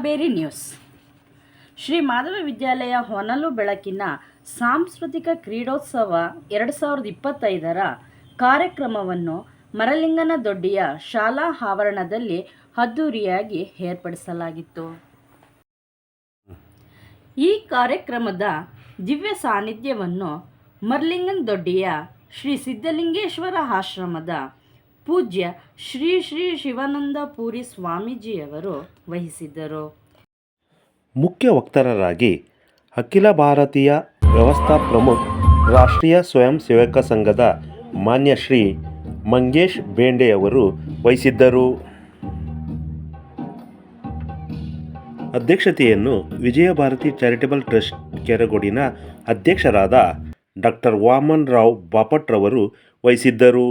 Haveri news. Shri Madhava ವಿದ್ಯಾಲಯ ಹೊನಲು ಬೆಳಕಿನ ಸಾಂಸ್ಕೃತಿಕ ಕ್ರೀಡೋತ್ಸವ 2025ರ ಕಾರ್ಯಕ್ರಮವನ್ನು ಮರಲಿಂಗನದೊಡ್ಡಿಯ ಶಾಲಾ ಆವರಣದಲ್ಲಿ ಅದ್ದೂರಿಯಾಗಿ ಏರ್ಪಡಿಸಲಾಗಿತ್ತು. ಈ ಕಾರ್ಯಕ್ರಮದ ದಿವ್ಯ ಸಾನ್ನಿಧ್ಯವನ್ನು ಮರಲಿಂಗನದೊಡ್ಡಿಯ ಶ್ರೀ ಸಿದ್ಧಲಿಂಗೇಶ್ವರ ಆಶ್ರಮದ ಪೂಜ್ಯ ಶ್ರೀ ಶ್ರೀ ಶಿವಾನಂದಪುರಿ ಸ್ವಾಮೀಜಿಯವರು ವಹಿಸಿದ್ದರು. ಮುಖ್ಯ ವಕ್ತಾರರಾಗಿ ಅಖಿಲ ಭಾರತೀಯ ವ್ಯವಸ್ಥಾ ಪ್ರಮುಖ ರಾಷ್ಟ್ರೀಯ ಸ್ವಯಂ ಸೇವಕ ಸಂಘದ ಮಾನ್ಯ ಶ್ರೀ ಮಂಗೇಶ್ ಬೇಂಡೆಯವರು ವಹಿಸಿದ್ದರು. ಅಧ್ಯಕ್ಷತೆಯನ್ನು ವಿಜಯಭಾರತಿ ಚಾರಿಟಬಲ್ ಟ್ರಸ್ಟ್ ಕೆರಗೋಡಿನ ಅಧ್ಯಕ್ಷರಾದ ಡಾಕ್ಟರ್ ವಾಮನ್ ರಾವ್ ಬಾಪಟ್ರವರು ವಹಿಸಿದ್ದರು.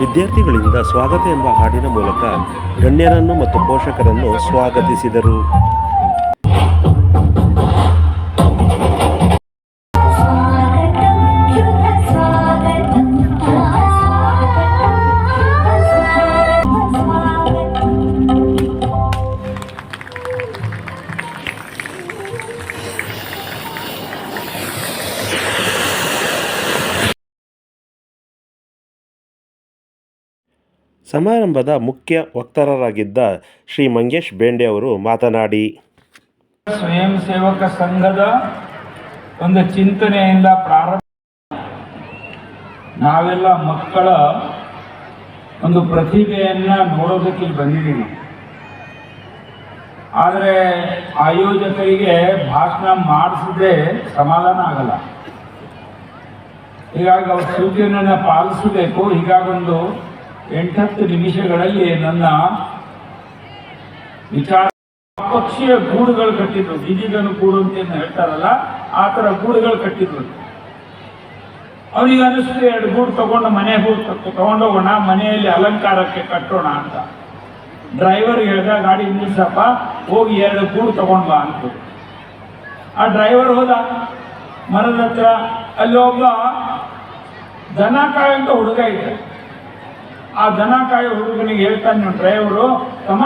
ವಿದ್ಯಾರ್ಥಿಗಳಿಂದ ಸ್ವಾಗತ ಎಂಬ ಹಾಡಿನ ಮೂಲಕ ಗಣ್ಯರನ್ನು ಮತ್ತು ಪೋಷಕರನ್ನು ಸ್ವಾಗತಿಸಿದರು. ಸಮಾರಂಭದ ಮುಖ್ಯ ವಕ್ತಾರರಾಗಿದ್ದ ಶ್ರೀ ಮಂಗೇಶ್ ಬೇಂಡೆ ಅವರು ಮಾತನಾಡಿ, ಸ್ವಯಂ ಸೇವಕ ಸಂಘದ ಒಂದು ಚಿಂತನೆಯಿಂದ ಪ್ರಾರಂಭ ನಾವೆಲ್ಲ ಮಕ್ಕಳ ಒಂದು ಪ್ರತಿಭೆಯನ್ನ ನೋಡೋದಕ್ಕೆ ಇಲ್ಲಿ ಬಂದಿದ್ದೀವಿ. ಆದರೆ ಆಯೋಜಕರಿಗೆ ಭಾಷಣ ಮಾಡಿಸದೆ ಸಮಾಧಾನ ಆಗಲ್ಲ. ಹೀಗಾಗಿ ಅವ್ರ ಸೂಚನೆಯನ್ನು ಪಾಲಿಸಬೇಕು. ಹೀಗಾಗೊಂದು 8-10 ನಿಮಿಷಗಳಲ್ಲಿ ನನ್ನ ವಿಚಾರ ಪಕ್ಷಿಯ ಗೂಡುಗಳು ಕಟ್ಟಿದ್ರು, ಗಿಜಿಗನು ಗೂಡು ಅಂತ ಹೇಳ್ತಾರಲ್ಲ, ಆ ಥರ ಗೂಡುಗಳು ಕಟ್ಟಿದ್ರು. ಅವನಿಗೆ ಅನಿಸ್ತು 2 ಗೂಡು ತಗೊಂಡು ಮನೆಗೆ ತಗೊಂಡೋಗೋಣ, ಮನೆಯಲ್ಲಿ ಅಲಂಕಾರಕ್ಕೆ ಕಟ್ಟೋಣ ಅಂತ. ಡ್ರೈವರ್ ಹೇಳ್ದ, ಗಾಡಿ ನಿಲ್ಸಪ್ಪ, ಹೋಗಿ 2 ಗೂಡು ತಗೊಂಡ್ ಬಾ ಅಂತ. ಆ ಡ್ರೈವರ್ ಹೋದ ಮರದ ಹತ್ರ. ಅಲ್ಲಿ ಒಬ್ಬ ದನ ಕಾಯಂತ ಹುಡುಗ ಇದ್ದ. ಆ ದನ ಕಾಯೋ ಹುಡುಗನಿಗೆ ಹೇಳ್ತಾನೆ ಡ್ರೈವರು, ತಮ್ಮ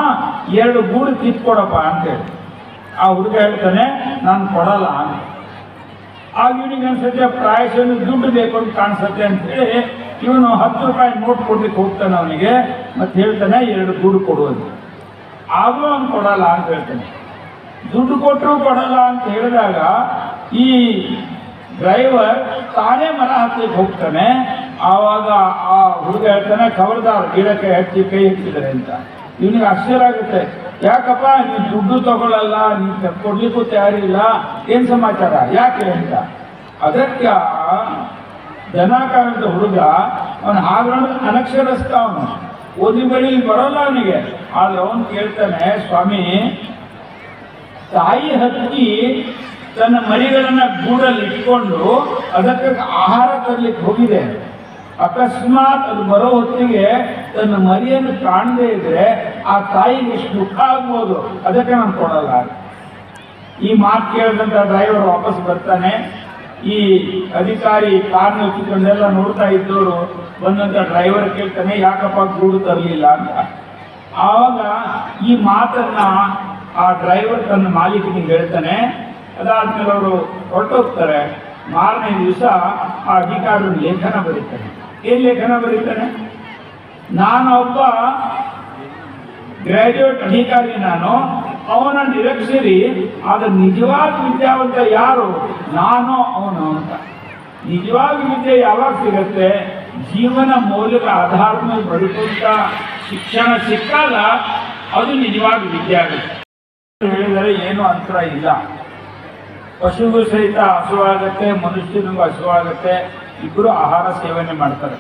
2 ಗೂಡು ಕಿತ್ಕೊಡಪ್ಪ ಅಂತೇಳಿ. ಆ ಹುಡುಗ ಹೇಳ್ತಾನೆ, ನಾನು ಕೊಡಲ್ಲ ಅಂತ. ಆಗ ಇವನಿಗೆ ಅನ್ಸತ್ತೆ ಪ್ರಾಯಶಃ ದುಡ್ಡು ಬೇಕು ಅಂತ ಕಾಣಿಸುತ್ತೆ ಅಂತೇಳಿ ಇವನು 10 ರೂಪಾಯಿ ನೋಟ್ ಕೊಡ್ಲಿಕ್ಕೆ ಹೋಗ್ತಾನೆ ಅವನಿಗೆ. ಮತ್ತೆ ಹೇಳ್ತಾನೆ 2 ಗೂಡು ಕೊಡುವುದು. ಆದರೂ ಅವನು ಕೊಡಲ್ಲ ಅಂತ ಹೇಳ್ತಾನೆ. ದುಡ್ಡು ಕೊಟ್ಟರು ಕೊಡಲ್ಲ ಅಂತ ಹೇಳಿದಾಗ ಈ ಡ್ರೈವರ್ ತಾನೇ ಮರ ಹತ್ತಲಿಕ್ಕೆ ಹೋಗ್ತಾನೆ. ಆವಾಗ ಆ ಹುಡುಗ ಹೇಳ್ತಾನೆ, ಖಬರ್ದಾರ್ ಗಿಡಕ್ಕೆ ಹಚ್ಚಿ ಕೈ ಹಚ್ಚಿದ್ದಾರೆ ಅಂತ. ಇವನಿಗೆ ಆಶ್ಚರ್ಯ ಆಗುತ್ತೆ, ಯಾಕಪ್ಪ ನೀನು ದುಡ್ಡು ತಗೊಳ್ಳಲ್ಲ, ನೀನು ಕೊಡ್ಲಿಕ್ಕೂ ತಯಾರಿಲ್ಲ, ಏನ್ ಸಮಾಚಾರ, ಯಾಕೆ ಅಂತ. ಅದಕ್ಕೆ ದನ ಕಾಯಂತ ಹುಡುಗ ಅವನು ಹಾಗೆ ಅನಕ್ಷರಸ್ಥ, ಅವನು ಓದಿ ಬಳಿ ಬರೋಲ್ಲ ಅವನಿಗೆ. ಆದ್ರೆ ಅವನು ಕೇಳ್ತಾನೆ, ಸ್ವಾಮಿ, ತಾಯಿ ಹಕ್ಕಿ ತನ್ನ ಮರಿಗಳನ್ನ ಗೂಡಲ್ಲಿ ಇಟ್ಕೊಂಡು ಅದಕ್ಕೆ ಆಹಾರ ತರಲಿಕ್ಕೆ ಹೋಗಿದೆ. ಅಕಸ್ಮಾತ್ ಅದು ಬರೋ ಹೊತ್ತಿಗೆ ತನ್ನ ಮರಿಯನ್ನು ಕಾಣದೇ ಇದ್ರೆ ಆ ತಾಯಿಗೆ ಎಷ್ಟು ದುಃಖ ಆಗ್ಬೋದು, ಅದಕ್ಕೆ ನಾನು ಕೊಡಲ್ಲ. ಈ ಮಾತು ಕೇಳಿದಂತ ಡ್ರೈವರ್ ವಾಪಸ್ ಬರ್ತಾನೆ. ಈ ಅಧಿಕಾರಿ ಕಾರ್ನ ಹೊಚ್ಚಿಕೊಂಡೆಲ್ಲ ನೋಡ್ತಾ ಇದ್ದವರು ಬಂದಂತ ಡ್ರೈವರ್ ಕೇಳ್ತಾನೆ, ಯಾಕಪ್ಪ ಗೂಡು ತರಲಿಲ್ಲ ಅಂತ. ಆವಾಗ ಈ ಮಾತನ್ನ ಆ ಡ್ರೈವರ್ ತನ್ನ ಮಾಲೀಕನಿಗೆ ಹೇಳ್ತಾನೆ. ಅದಾದ್ಮೇಲೆ ಅವರು ಹೊರಟೋಗ್ತಾರೆ. ಮಾರನೇ ದಿವಸ ಆ ಅಧಿಕಾರಿ ಲೇಖನ ಬರೀತಾನೆ. ಏನ್ ಲೇಖನ ಬರೀತಾನೆ, ನಾನೊಬ್ಬ ಗ್ರಾಜ್ಯುಯೇಟ್ ಅಧಿಕಾರಿ, ನಾನು ಅವನ ನಿರಕ್ಷರಿ, ಆದ್ರೆ ನಿಜವಾದ ವಿದ್ಯಾವಂತ ಯಾರು, ನಾನು ಅವನು ಅಂತ. ನಿಜವಾದ ವಿದ್ಯೆ ಯಾವಾಗ ಸಿಗತ್ತೆ, ಜೀವನ ಮೌಲ್ಯಗಳ ಆಧಾರದ ಮೇಲೆ ಬದುಕುವಂತ ಶಿಕ್ಷಣ ಸಿಕ್ಕಾಗ ಅದು ನಿಜವಾದ ವಿದ್ಯೆ ಆಗುತ್ತೆ. ಹೇಳಿದರೆ ಏನು ಅಂತರ ಇಲ್ಲ. ಪಶುಗೂ ಸಹಿತ ಹಸುವಾಗತ್ತೆ, ಮನುಷ್ಯನಿಗೂ ಹಸುವಾಗತ್ತೆ. ಇಬ್ಬರು ಆಹಾರ ಸೇವನೆ ಮಾಡ್ತಾರೆ.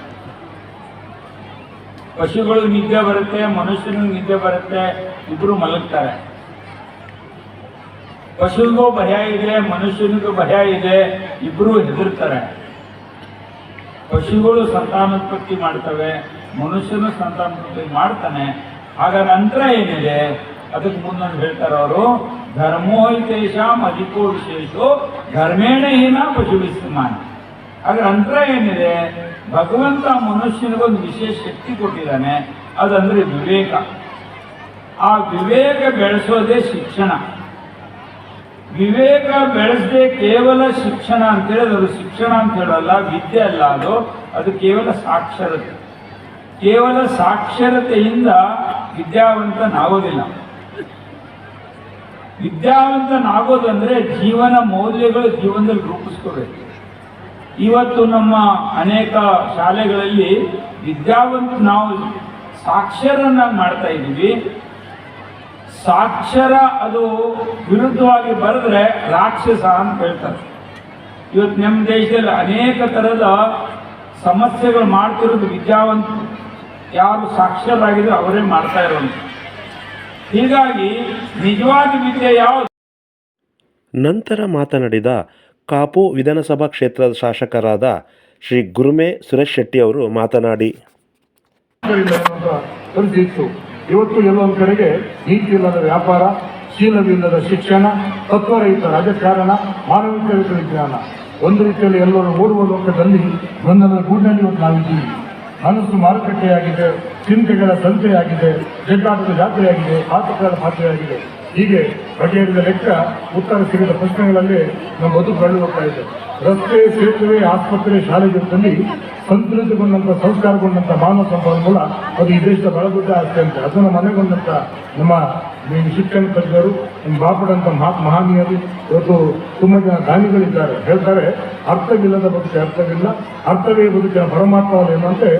ಪಶುಗಳು ನಿದ್ದೆ ಬರುತ್ತೆ, ಮನುಷ್ಯನಿಗೂ ನಿದ್ದೆ ಬರುತ್ತೆ, ಇಬ್ಬರು ಮಲಗ್ತಾರೆ. ಪಶುವಿಗೂ ಭಯ ಇದೆ, ಮನುಷ್ಯನಿಗೂ ಭಯ ಇದೆ, ಇಬ್ಬರು ಹೆದರ್ತಾರೆ. ಪಶುಗಳು ಸಂತಾನೋತ್ಪತ್ತಿ ಮಾಡ್ತವೆ, ಮನುಷ್ಯನು ಸಂತಾನೋತ್ಪತ್ತಿ ಮಾಡ್ತಾನೆ. ಹಾಗಾದ್ರೆ ನಂತರ ಏನಿದೆ, ಅದಕ್ಕೆ ಮುಂದೊಂದು ಹೇಳ್ತಾರೆ ಅವರು, ಧರ್ಮೋಹಿತೇಶಾಂ ಅಧಿಕೋ ವಿಶೇಷೋ ಧರ್ಮೇಣ ಹೀನ ಪಶು ವಿಸ್ಮಾನ. ಅದರ ಅಂತರ ಏನಿದೆ, ಭಗವಂತ ಮನುಷ್ಯನಿಗೊಂದು ವಿಶೇಷ ಶಕ್ತಿ ಕೊಟ್ಟಿದ್ದಾನೆ, ಅದಂದ್ರೆ ವಿವೇಕ. ಆ ವಿವೇಕ ಬೆಳೆಸೋದೇ ಶಿಕ್ಷಣ. ವಿವೇಕ ಬೆಳೆಸದೆ ಕೇವಲ ಶಿಕ್ಷಣ ಅಂತ ಹೇಳಿದ್ರೆ ಅದು ಶಿಕ್ಷಣ ಅಂತ ಹೇಳಲ್ಲ, ವಿದ್ಯೆ ಅಲ್ಲ, ಅದು ಕೇವಲ ಸಾಕ್ಷರತೆ. ಕೇವಲ ಸಾಕ್ಷರತೆಯಿಂದ ವಿದ್ಯಾವಂತನಾಗೋದಿಲ್ಲ. ವಿದ್ಯಾವಂತನಾಗೋದಂದ್ರೆ ಜೀವನ ಮೌಲ್ಯಗಳು ಜೀವನದಲ್ಲಿ ರೂಪಿಸ್ಕೋಬೇಕು. ಇವತ್ತು ನಮ್ಮ ಅನೇಕ ಶಾಲೆಗಳಲ್ಲಿ ನಾವು ಸಾಕ್ಷರನ್ನಾಗಿ ಮಾಡ್ತಾ ಇದ್ದೀವಿ. ಸಾಕ್ಷರ ಅದು ವಿರುದ್ಧವಾಗಿ ಬರೆದ್ರೆ ರಾಕ್ಷಸ ಅಂತ ಹೇಳ್ತಾರೆ. ಇವತ್ತು ನಮ್ಮ ದೇಶದಲ್ಲಿ ಅನೇಕ ಥರದ ಸಮಸ್ಯೆಗಳು ಮಾಡ್ತಿರೋದು ಯಾರು ಸಾಕ್ಷರರಾಗಿದ್ರು ಅವರೇ ಮಾಡ್ತಾ ಇರೋದು. ಹೀಗಾಗಿ ನಿಜವಾದ ವಿದ್ಯೆ ಯಾವುದು? ನಂತರ ಮಾತನಾಡಿದ ಕಾಪು ವಿಧಾನಸಭಾ ಕ್ಷೇತ್ರದ ಶಾಸಕರಾದ ಶ್ರೀ ಗುರುಮೆ ಸುರೇಶ್ ಶೆಟ್ಟಿ ಅವರು ಮಾತನಾಡಿ, ಪರಿಸ್ಥಿತಿ ಇವತ್ತು ಎಲ್ಲೊಂದು ಕಡೆಗೆ ನೀತಿ ಇಲ್ಲದ ವ್ಯಾಪಾರ, ಶೀಲವಿಲ್ಲದ ಶಿಕ್ಷಣ, ತತ್ವರಹಿತ ರಾಜಕಾರಣ, ಮಾನವಿಕ ವಿಜ್ಞಾನ, ಒಂದು ರೀತಿಯಲ್ಲಿ ಎಲ್ಲರೂ ಓಡುವ ಲೋಕದಲ್ಲಿ ಗೊಂದಲದ ಗೂಡಿನಲ್ಲಿ ಇವತ್ತು ನಾವಿದ್ದೀವಿ. ಮನಸ್ಸು ಮಾರುಕಟ್ಟೆಯಾಗಿದೆ, ಚಿಂತೆಗಳ ಸಂತೆಯಾಗಿದೆ, ಜಗ್ಗಾಟದ ಜಾತ್ರೆಯಾಗಿದೆ, ಆಟಗಳ ಪಾತ್ರೆಯಾಗಿದೆ. ಹೀಗೆ ಬಗೆಹರಿದ ಲೆಕ್ಕ ಉತ್ತರ ಸಿಗದ ಪ್ರಶ್ನೆಗಳಲ್ಲಿ ನಮ್ಮ ಬದುಕು ಕಳೆದು ಹೋಗ್ತಾ ಇದೆ. ರಸ್ತೆ, ಸೇತುವೆ, ಆಸ್ಪತ್ರೆ, ಶಾಲೆಗಳಲ್ಲಿ ಸಂತುಲಿತಗೊಂಡಂಥ, ಸಂಸ್ಕಾರಗೊಂಡಂಥ ಮಾನವ ಸಂಪನ್ಮೂಲ ಅದು ಈ ದೇಶದ ಬಹಳ ದೊಡ್ಡ ಆಸ್ತಿ ಅಂತೆ. ಅದನ್ನು ಮನೆಗೊಂಡಂಥ ನಮ್ಮ ಶಿಕ್ಷಣ ತಜ್ಞರು, ನಮ್ಮ ಬಾಪಡಂಥ ಮಹಾನೀಯರು, ಇವತ್ತು ತುಂಬ ಜನ ದಾನಿಗಳಿದ್ದಾರೆ. ಹೇಳ್ತಾರೆ, ಅರ್ಥವಿಲ್ಲದ ಬದುಕೆ ಅರ್ಥವಿಲ್ಲ, ಅರ್ಥವೇ ಬದುಕಿನ ಪರಮಾತ್ಮ ಎನ್ನುವಂತೆ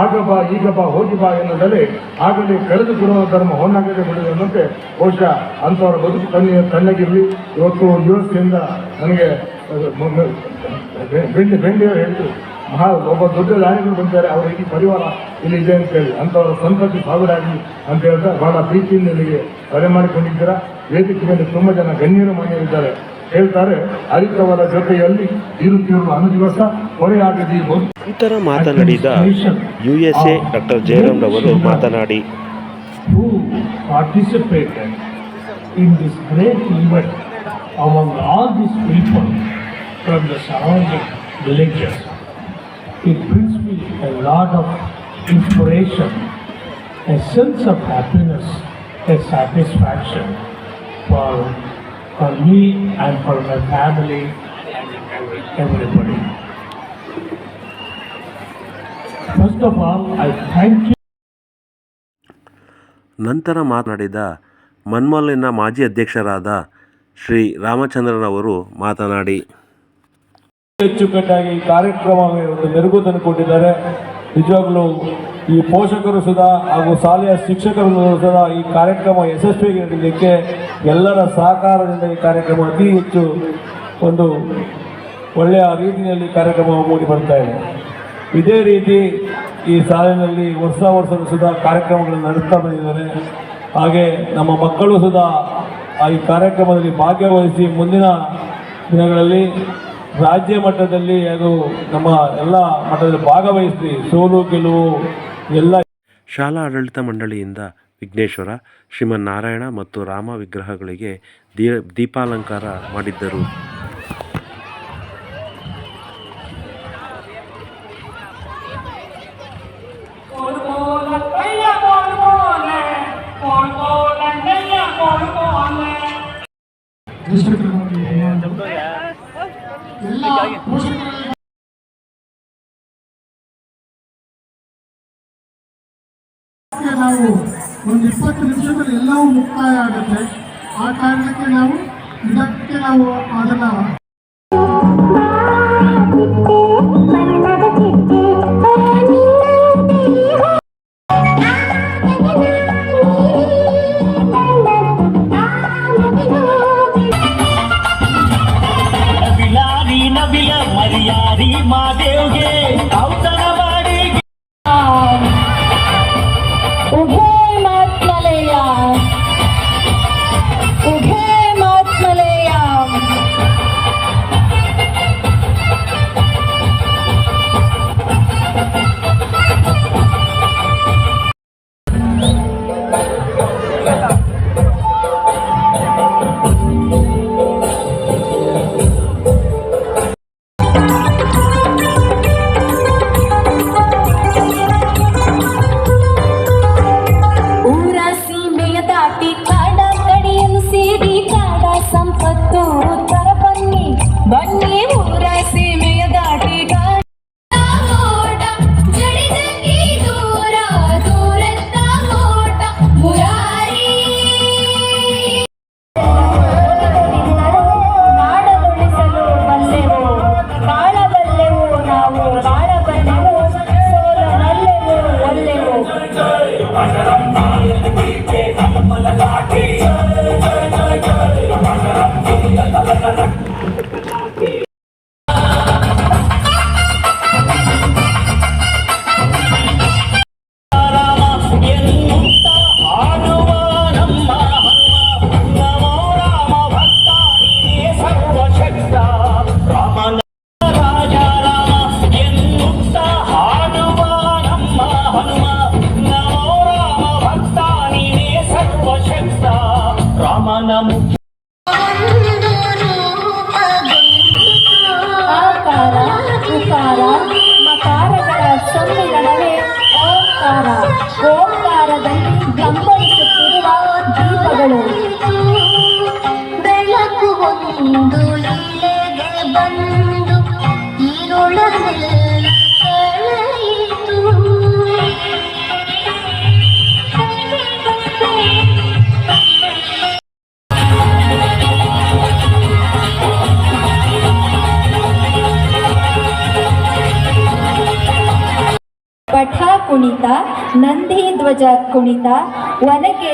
ಆಗ ಬಾ ಈಗ ಬಾ ಹೋಗಿ ಬಾ ಎನ್ನುವುದರಲ್ಲಿ ಆಗಲೇ ಕಳೆದು ಕೊಡುವ ಧರ್ಮ ಹೊನ್ನಾಗದೆ ಬಿಡುವುದು ಎನ್ನುವಂತೆ ಬಹುಶಃ ಅಂಥವರ ಬದುಕು ತಣ್ಣಗಿರಲಿ. ಇವತ್ತು ಯುಎಸ್ಎಯಿಂದ ನನಗೆ ಬೆಂಡಿಯವರು ಹೇಳ್ತು, ಒಬ್ಬ ದೊಡ್ಡ ದಾನಿಗಳು ಬಂದಿದ್ದಾರೆ, ಅವರ ಇಡೀ ಪರಿವಾರ ಇಲ್ಲಿ ಇದೆ ಅಂತ ಹೇಳಿ, ಅಂಥವರ ಸಂತತಿ ಸಾವಿರಾಗಲಿ ಅಂತ ಹೇಳ್ತಾ ಬಹಳ ಪ್ರೀತಿಯಿಂದ ಇಲ್ಲಿಗೆ ಕರೆ ಮಾಡಿಕೊಂಡಿದ್ದೀರಾ. ವೇದಿಕೆ ಮೇಲೆ ತುಂಬ ಜನ ಗಣ್ಯರು ಮಾನ್ಯರಿದ್ದಾರೆ. ಹೇಳ್ತಾರೆ, ಅರಿತವರ ಜೊತೆಯಲ್ಲಿ ಇರುತ್ತಿರುವ ಅನುದಿವಸ ಹೊರೆಯಾಗದಿ. ನಂತರ ಮಾತನಾಡಿದ USA ಡಾಕ್ಟರ್ ಜಯರಾಮ್ ರವರು ಮಾತನಾಡಿ, who participated in this great event among all these people from the surrounding villages. It brings me a lot of inspiration, a sense of happiness, a satisfaction for me and for my family and everybody. First of all, I thank you. ನಂತರ ಮಾತನಾಡಿದ ಮನ್ಮಲಿನ ಮಾಜಿ ಅಧ್ಯಕ್ಷರಾದ ಶ್ರೀ ರಾಮಚಂದ್ರನ್ ಅವರು ಮಾತನಾಡಿ, ಅಚ್ಚುಕಟ್ಟಾಗಿ ಈ ಕಾರ್ಯಕ್ರಮಕ್ಕೆ ಒಂದು ಮೆರುಗು ತಂದುಕೊಟ್ಟಿದ್ದಾರೆ. ನಿಜವಾಗ್ಲೂ ಈ ಪೋಷಕರು ಸುಧಾ ಹಾಗೂ ಶಾಲೆಯ ಶಿಕ್ಷಕರು ಸುಧಾ ಈ ಕಾರ್ಯಕ್ರಮ ಯಶಸ್ವಿಯಾಗಿ ನಡೆಯಲಿಕ್ಕೆ ಎಲ್ಲರ ಸಹಕಾರದಿಂದ ಈ ಕಾರ್ಯಕ್ರಮ ಅತಿ ಹೆಚ್ಚು ಒಂದು ಒಳ್ಳೆಯ ರೀತಿಯಲ್ಲಿ ಕಾರ್ಯಕ್ರಮ ಮೂಡಿ ಬರ್ತಾ ಇದೆ. ಇದೇ ರೀತಿ ಈ ಸಾಲಿನಲ್ಲಿ ವರ್ಷ ಸುಧಾ ಕಾರ್ಯಕ್ರಮಗಳನ್ನು ನಡೆಸ್ತಾ ಬಂದಿದ್ದಾರೆ. ಹಾಗೆ ನಮ್ಮ ಮಕ್ಕಳು ಸುಧಾ ಈ ಕಾರ್ಯಕ್ರಮದಲ್ಲಿ ಭಾಗವಹಿಸಿ ಮುಂದಿನ ದಿನಗಳಲ್ಲಿ ರಾಜ್ಯ ಮಟ್ಟದಲ್ಲಿ ಹಾಗೂ ನಮ್ಮ ಎಲ್ಲ ಮಟ್ಟದಲ್ಲಿ ಭಾಗವಹಿಸಿ ಸೋಲು ಗೆಲುವು ಎಲ್ಲ. ಶಾಲಾ ಆಡಳಿತ ಮಂಡಳಿಯಿಂದ ವಿಘ್ನೇಶ್ವರ, ಶ್ರೀಮನ್ನಾರಾಯಣ ಮತ್ತು ರಾಮ ವಿಗ್ರಹಗಳಿಗೆ ದೀಪಾಲಂಕಾರ ಮಾಡಿದ್ದರು. ನಾವು ಒಂದು 20 ನಿಮಿಷದಲ್ಲಿ ಎಲ್ಲವೂ ಮುಕ್ತಾಯ ಆಗುತ್ತೆ. ಆ ಕಾರಣಕ್ಕೆ ನಾವು ಅದನ್ನ ಮರ್ಯಾದಿ ಮಾದೇವ್ಗೆ ಔತಣ ಮಾಡಿ उभे मात्मलेया ದಾಟಿ ಕಾಡ ಕಡಿಯನ್ನು ಸೇರಿ ಕಾಡ ಸಂಪತ್ತು ತರ ಬನ್ನಿ ಬನ್ನಿ ಊರ ಸೀಮೆಯ ದಾಟಿ ಓಟ ಜಡಿದಂಗಿ ದೂರ ದೂರತ್ತ ಓಟ ಮುರಾರಿ ನಾಡನುಳಿಸಲು ಬಲ್ಲೆವು ಬಾಳಬಲ್ಲೆವು ನಾವು ಬಾಳಬಲ್ಲೆವು ಸೋಲಬಲ್ಲೆವು ಒಲ್ಲೆವು ಎನ್ನುತ್ತ ಆಡುವ ನಮ್ಮ ಹನುಮ ನಮೋ ರಾಮ ಭಕ್ತ ನೀನೇ ಸರ್ವಶಕ್ತ ರಾಮನ ರಾಜ ರಾಮ ಎನ್ನುತ್ತ ಆಡುವ ನಮ್ಮ ಹನುಮ ನಮೋ ರಾಮ ಭಕ್ತ ನೀನೇ ಸರ್ವಶಕ್ತ ರಾಮನ ಮುಖ್ಯ ಆಕಾರ ಉಕಾರ ಮಕಾರಗಳ ಸಮ್ಮಿಲನವೇ ಓಂಕಾರ ಓಂಕಾರದಲ್ಲಿ ಗಂಬಳಿಸುತ್ತಿರುವ ದೀಪಗಳು ಬೆಳಕು ಒಂದು ಇಲೆಗೆ ಬಂದು ഇരുളನೆಲ್ಲ ಕಳೆಯಿತು ಪಠ ಕುಣಿತ ನಂದಿ ಧ್ವಜ ಕುಣಿತ ಒನಕೆ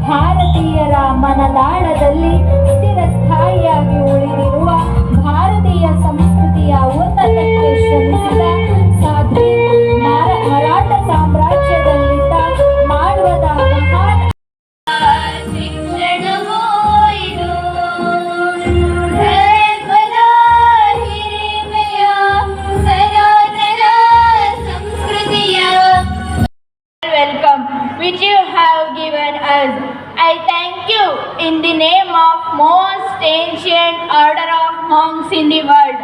ಭಾರತೀಯರ ಮನದಾಳದಲ್ಲಿ ಸ್ಥಿರಸ್ಥಾಯಿಯಾಗಿ ಉಳಿದಿರುವ ಭಾರತೀಯ ಸಂಸ್ಕೃತಿಯ ಉನ್ನತಕ್ಕೆ ಶ್ರಮಿಸಿದ ಸಾಧ್ವಿ ಮರಾಠ ಸಾಮ್ರಾಜ್ಯದಲ್ಲಿದ್ದ ಮಾಡುವದ ಮಹಾನ್ ಶಿಕ್ಷಣವೋ ಇದು ಹಿರಿಮೆಯ ಸನಾತನ ಸಂಸ್ಕೃತಿಯ welcome which you have given us. I thank you in the name of most ancient order of monks in the world.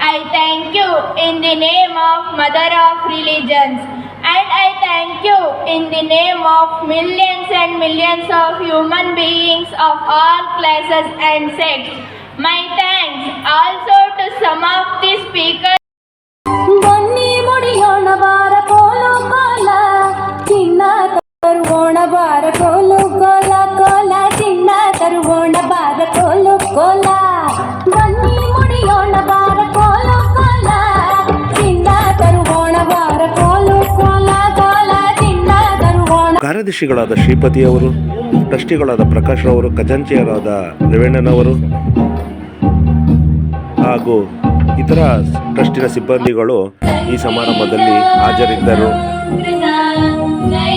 I thank you in the name of mother of religions. And I thank you in the name of millions and millions of human beings of all classes and sects. My thanks also to some of the speakers. ಬನ್ನಿ ಮುಡಿಯೋಣ ಬಾರ ಕೋಲು ಕೋಲ ಚಿನ್ನ ತರುವೋಣ ಬಾರ ಕೋಲು ಕೋಲ ಕೋಲ ಚಿನ್ನ ತರುವೋಣ ಬಾರ ಕೋಲು ಕೋಲ ಬನ್ನಿ ಮುಡಿಯೋಣ ಬಾರ ಕೋಲು ಕೋಲ ಚಿನ್ನ ತರುವೋಣ ಬಾರ ಕೋಲು ಕೋಲ ಕೋಲ ಚಿನ್ನ ತರುವೋಣ. ಕಾರ್ಯದರ್ಶಿಗಳಾದ ಶ್ರೀಪತಿಯವರು, ಟ್ರಸ್ಟಿಗಳಾದ ಪ್ರಕಾಶ್ರವರು, ಖಜಾಂಚಿಯರಾದ ರೇವಣ್ಣನವರು ಹಾಗೂ ಇತರ ಟ್ರಸ್ಟಿನ ಸಿಬ್ಬಂದಿಗಳು ಈ ಸಮಾರಂಭದಲ್ಲಿ ಹಾಜರಿದ್ದರು. ಜೈ